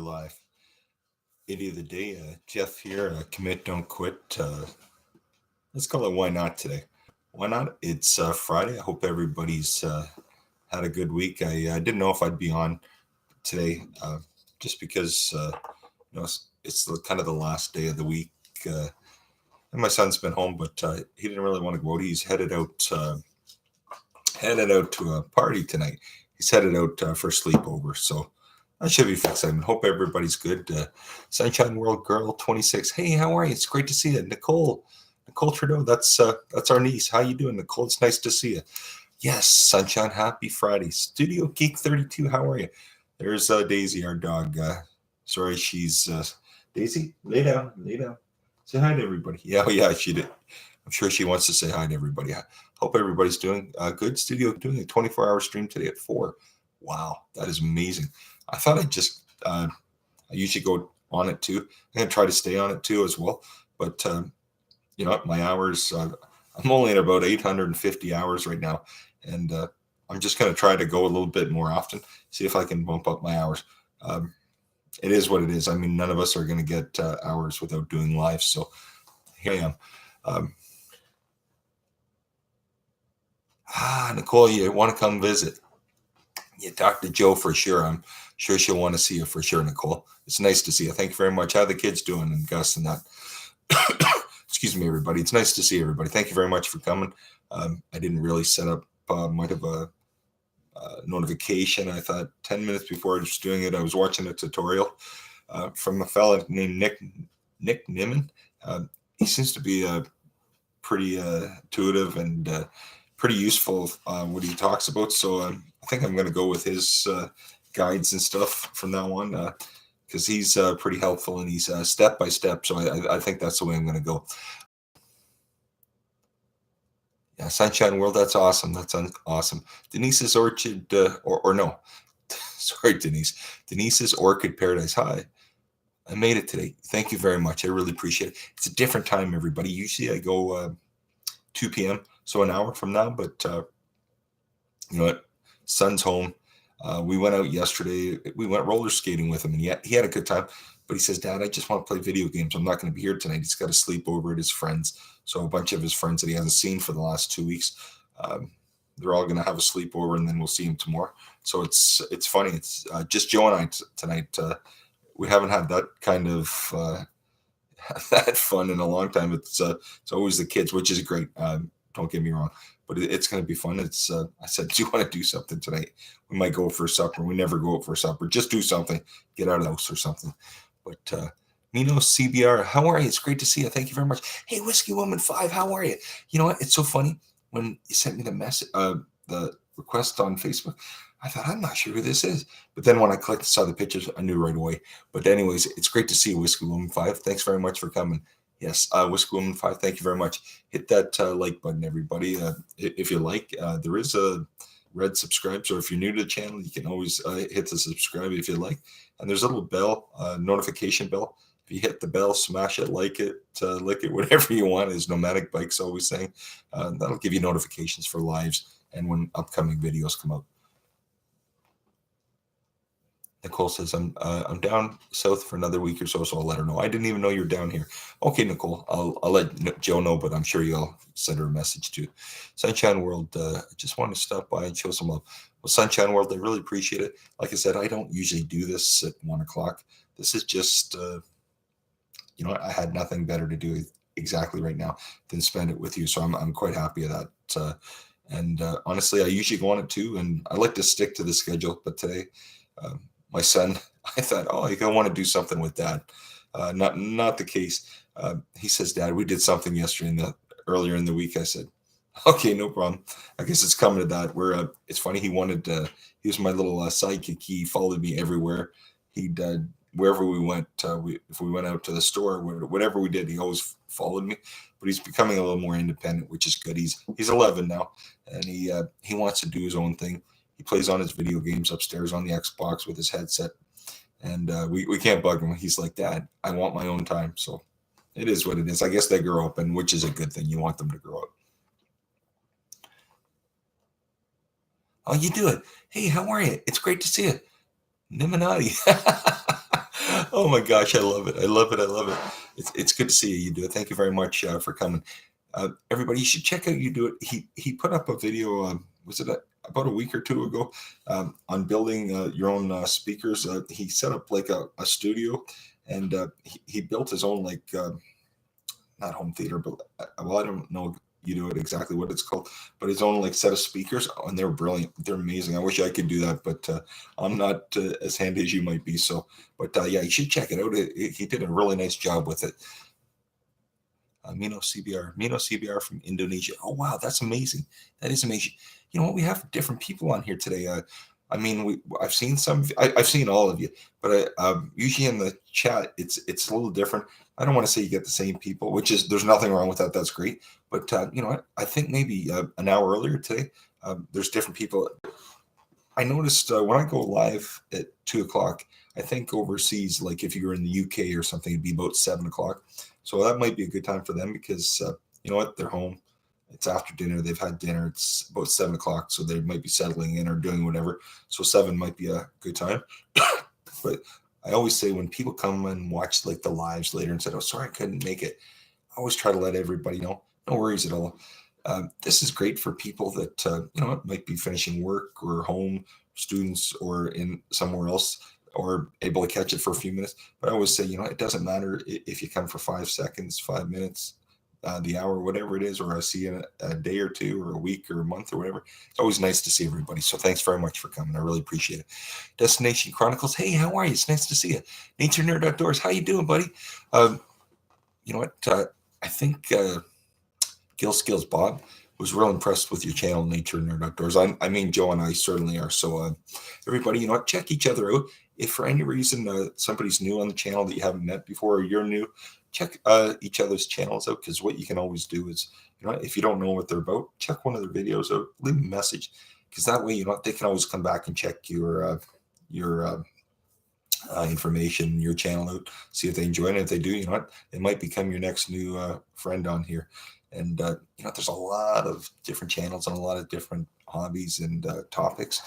live. Idiot of the day, Jeff here. Commit, don't quit. Let's call it Why Not today. Why not? It's Friday. I hope everybody's had a good week. I didn't know if I'd be on today just because it's kind of the last day of the week. And my son's been home, but he didn't really want to go out. He's headed out to a party tonight. He's headed out for a sleepover. So that should be fixed. I hope everybody's good. Sunshine World Girl 26. Hey, how are you? It's great to see you. Nicole Trudeau, that's our niece. How you doing, Nicole? It's nice to see you. Yes, Sunshine, happy Friday. Studio Geek 32, how are you? There's Daisy, our dog. Sorry, she's Daisy, lay down. Say hi to everybody. Yeah, she did. I'm sure she wants to say hi to everybody. I hope everybody's doing good. Studio doing a 24-hour stream today at 4. Wow, that is amazing. I thought I usually go on it too. I'm going to try to stay on it too as well. But, my hours, I'm only at about 850 hours right now. And I'm just going to try to go a little bit more often, see if I can bump up my hours. It is what it is. I mean, none of us are going to get hours without doing live. So here I am. Nicole, you want to come visit? Yeah, talk to Joe for sure. I'm sure she'll want to see you for sure, Nicole. It's nice to see you. Thank you very much. How are the kids doing, and Gus and that? Excuse me, everybody. It's nice to see everybody. Thank you very much for coming. I didn't really set up much of a notification. I thought 10 minutes before I was doing it, I was watching a tutorial from a fella named Nick Nimmin. He seems to be pretty intuitive and pretty useful what he talks about. So I think I'm going to go with his guides and stuff from now on because he's pretty helpful and he's step by step. So I think that's the way I'm going to go. Yeah, Sunshine World, that's awesome. That's awesome. Denise's Orchid, or no, sorry, Denise. Denise's Orchid Paradise. Hi, I made it today. Thank you very much. I really appreciate it. It's a different time, everybody. Usually I go 2 p.m., so an hour from now, but you know what? Son's home. We went out yesterday. We went roller skating with him, and he had a good time. But he says, Dad, I just want to play video games. I'm not going to be here tonight. He's got to sleep over at his friends. So a bunch of his friends that he hasn't seen for the last 2 weeks, they're all going to have a sleepover, and then we'll see him tomorrow. So it's funny. It's just Joe and I tonight. We haven't had that kind of that fun in a long time. It's always the kids, which is great. Don't get me wrong, but it's going to be fun. It's I said, do you want to do something tonight? We might go for supper. We never go out for supper. Just do something. Get out of the house or something. But Mino CBR, how are you? It's great to see you. Thank you very much. Hey, Whiskey Woman 5, how are you? You know what? It's so funny when you sent me the message, the request on Facebook. I thought, I'm not sure who this is. But then when I clicked and saw the pictures, I knew right away. But anyways, it's great to see you, Whiskey Woman 5. Thanks very much for coming. Yes, Whiskey Woman 5, thank you very much. Hit that like button, everybody. If you like, there is a red subscribe. So if you're new to the channel, you can always hit the subscribe if you like. And there's a little bell, notification bell. If you hit the bell, smash it, lick it, whatever you want, as Nomadic Bike's always saying. That'll give you notifications for lives and when upcoming videos come out. Nicole says, I'm down south for another week or so I'll let her know. I didn't even know you're down here. Okay, Nicole, I'll let Joe know, but I'm sure you'll send her a message too. Sunshine World, I just want to stop by and show some love. Well, Sunshine World, I really appreciate it. Like I said, I don't usually do this at 1 o'clock. This is just, I had nothing better to do exactly right now than spend it with you. So I'm quite happy of that. And honestly, I usually go on it too, and I like to stick to the schedule. But today, my son, I thought, I want to do something with Dad. Not the case. He says, Dad, we did something yesterday earlier in the week. I said, okay, no problem. I guess it's coming to that. Where it's funny. He he was my little sidekick. He followed me everywhere. Wherever we went, if we went out to the store, whatever we did, he always followed me. But he's becoming a little more independent, which is good. He's 11 now, and he wants to do his own thing. He plays on his video games upstairs on the Xbox with his headset, and we can't bug him. He's like, Dad, I want my own time. So it is what it is. I guess they grow up, and which is a good thing. You want them to grow up. Oh, you do it. Hey, how are you? It's great to see you. Niminati. Oh my gosh, I love it. I love it. I love it. It's good to see you. You do it. Thank you very much for coming. Everybody, you should check out You Do It. He put up a video. Was it about a week or two ago on building your own speakers? He set up like a studio, and he built his own like not home theater, but well, I don't know. You do it exactly what it's called, but his own like set of speakers, and they're brilliant. They're amazing. I wish I could do that, but I'm not as handy as you might be. So, but yeah, you should check it out. He did a really nice job with it. Mino CBR from Indonesia. Oh wow, that's amazing. That is amazing. You know what? We have different people on here today. I mean, I've seen some. I've seen all of you, but usually in the chat, it's a little different. I don't want to say you get the same people, which is there's nothing wrong with that. That's great. But you know what? I think maybe an hour earlier today, there's different people. I noticed when I go live at 2 o'clock, I think overseas, like if you're in the UK or something, it'd be about 7 o'clock. So that might be a good time for them because you know what? They're home. It's after dinner. They've had dinner. It's about 7 o'clock, so they might be settling in or doing whatever. So 7 might be a good time. But I always say when people come and watch like the lives later and said, "Oh, sorry, I couldn't make it," I always try to let everybody know. No worries at all. This is great for people that you know might be finishing work or home, students or in somewhere else, or able to catch it for a few minutes. But I always say, you know, it doesn't matter if you come for 5 seconds, 5 minutes, the hour, whatever it is, or I see you in a day or two, or a week, or a month, or whatever. It's always nice to see everybody. So thanks very much for coming. I really appreciate it. Destination Chronicles. Hey, how are you? It's nice to see you. Nature Nerd Outdoors. How you doing, buddy? Um, you know what? I think. Gill Skills Bob was real impressed with your channel, Nature Nerd Outdoors. I mean, Joe and I certainly are. So, everybody, you know what? Check each other out. If for any reason somebody's new on the channel that you haven't met before, or you're new, check each other's channels out. Because what you can always do is, you know, if you don't know what they're about, check one of their videos out, leave a message. Because that way, you know, they can always come back and check your information, your channel out, see if they enjoy it. If they do, you know what, it might become your next new friend on here. And you know, there's a lot of different channels and a lot of different hobbies and topics.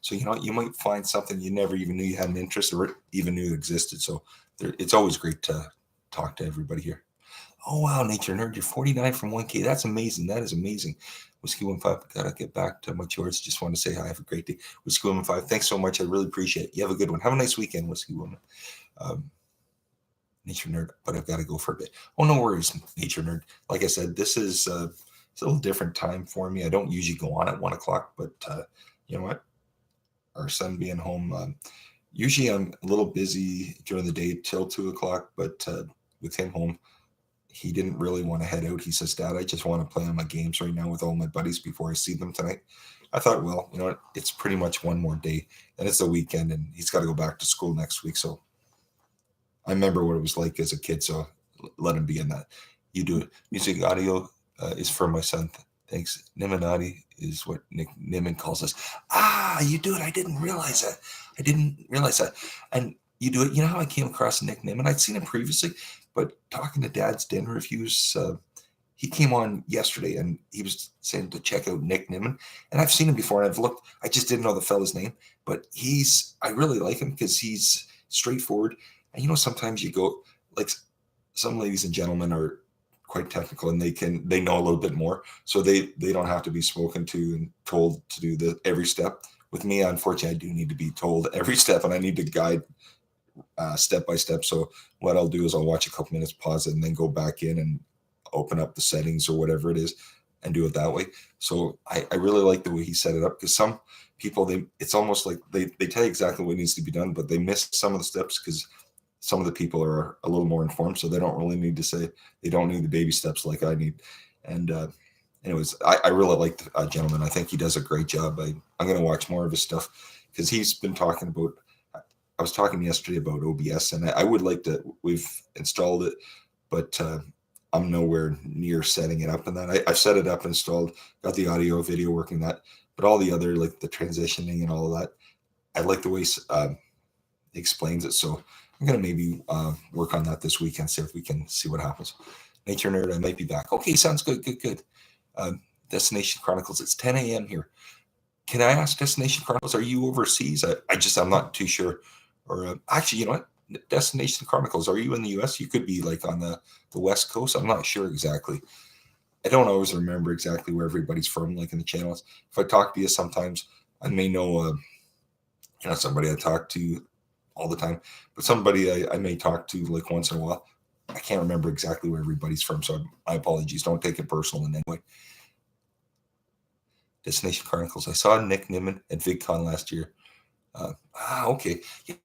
So you know, you might find something you never even knew you had an interest or even knew existed. So it's always great to talk to everybody here. Oh wow, Nature Nerd, you're 49 from 1K. That's amazing. That is amazing. Whiskey 15, gotta get back to my chores. Just want to say hi. Have a great day. Whiskey 15, thanks so much. I really appreciate it. You have a good one. Have a nice weekend, Whiskey Woman. Nature Nerd, but I've got to go for a bit. Oh, no worries, Nature Nerd. Like I said, this is it's a little different time for me. I don't usually go on at 1 o'clock, but you know what? Our son being home, usually I'm a little busy during the day till 2 o'clock, but with him home, he didn't really want to head out. He says, "Dad, I just want to play on my games right now with all my buddies before I see them tonight." I thought, well, you know what? It's pretty much one more day, and it's the weekend, and he's got to go back to school next week. So I remember what it was like as a kid. So let him be in that. You do it. Music audio is for my son. Thanks. Niminati is what Nick Nimin calls us. Ah, you do it. I didn't realize that. I didn't realize that. And you do it. You know how I came across Nick Nimin? I'd seen him previously, but talking to Dad's dinner reviews, he came on yesterday and he was saying to check out Nick Nimin. And I've seen him before and I've looked. I just didn't know the fella's name, but I really like him because he's straightforward. And you know, sometimes you go like some ladies and gentlemen are quite technical and they know a little bit more, so they don't have to be spoken to and told to do the every step. With me, unfortunately, I do need to be told every step, and I need to guide step by step. So what I'll do is I'll watch a couple minutes, pause it, and then go back in and open up the settings or whatever it is and do it that way. So I really like the way he set it up, because some people, it's almost like they tell you exactly what needs to be done, but they miss some of the steps because some of the people are a little more informed, so they don't really need to say, they don't need the baby steps like I need. And anyways, I really like the gentleman. I think he does a great job. I'm going to watch more of his stuff because he's been talking about, I was talking yesterday about OBS, and I would like to, we've installed it, but I'm nowhere near setting it up. And that I've set it up, installed, got the audio, video working, that, but all the other, like the transitioning and all of that, I like the way he explains it. So I'm going to maybe work on that this weekend, see if we can see what happens. Nature Nerd, I might be back. Okay, sounds good, good. Destination Chronicles, it's 10 a.m. here. Can I ask Destination Chronicles, are you overseas? I'm not too sure. Or actually, you know what? Destination Chronicles. Are you in the US? You could be like on the West Coast. I'm not sure exactly. I don't always remember exactly where everybody's from, like in the channels. If I talk to you sometimes, I may know, somebody I talk to all the time, but somebody I may talk to like once in a while. I can't remember exactly where everybody's from, so my apologies. Don't take it personal in any way. Destination Chronicles. I saw Nick Nimmin at VidCon last year. Okay. Yeah,